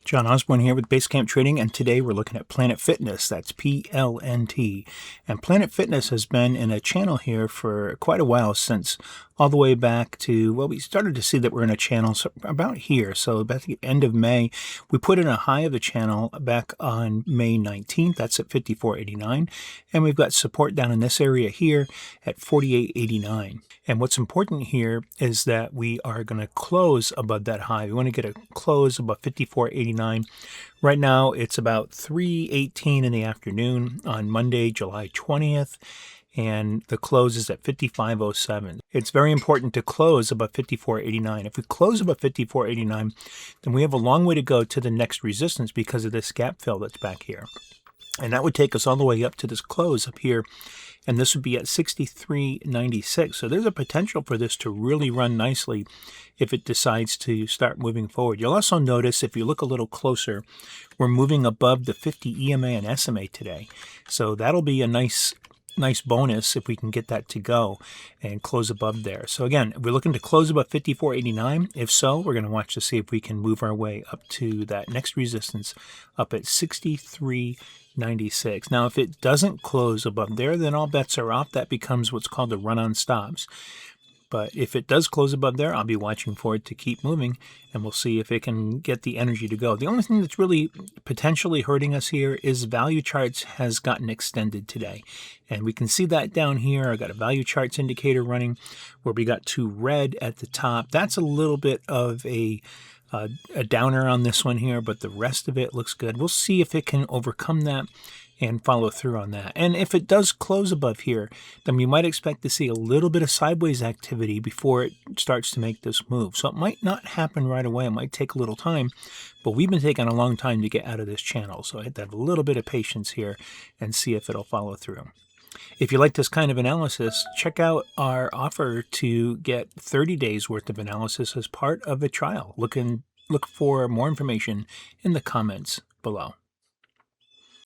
John Osborne here with Basecamp Trading, and today we're looking at Planet Fitness. That's PLNT. And Planet Fitness has been in a channel here for quite a while, since all the way back to, well, we started to see that we're in a channel about here. So about the end of May, we put in a high of the channel back on May 19th. That's at 54.89. And we've got support down in this area here at 48.89. And what's important here is that we are going to close above that high. We want to get a close above 54.89. Right now, it's about 3:18 in the afternoon on Monday, July 20th. And the close is at 55.07. It's very important to close above 54.89. If we close above 54.89, then we have a long way to go to the next resistance because of this gap fill that's back here. And that would take us all the way up to this close up here. And this would be at 63.96. So there's a potential for this to really run nicely if it decides to start moving forward. You'll also notice, if you look a little closer, we're moving above the 50 EMA and SMA today. So that'll be a nice bonus if we can get that to go and close above there. So again, we're looking to close above 54.89. If so, we're going to watch to see if we can move our way up to that next resistance up at 63.96. Now, if it doesn't close above there, then all bets are off. That becomes what's called the run-on stops. But if it does close above there, I'll be watching for it to keep moving, and we'll see if it can get the energy to go. The only thing that's really potentially hurting us here is value charts has gotten extended today. And we can see that down here. I got a value charts indicator running where we got two red at the top. That's a little bit of a downer on this one here, but the rest of it looks good. We'll see if it can overcome that and follow through on that. And if it does close above here, then we might expect to see a little bit of sideways activity before it starts to make this move. So it might not happen right away. It might take a little time, but we've been taking a long time to get out of this channel. So I have to have a little bit of patience here and see if it'll follow through. If you like this kind of analysis, check out our offer to get 30 days worth of analysis as part of a trial. Look for more information in the comments below.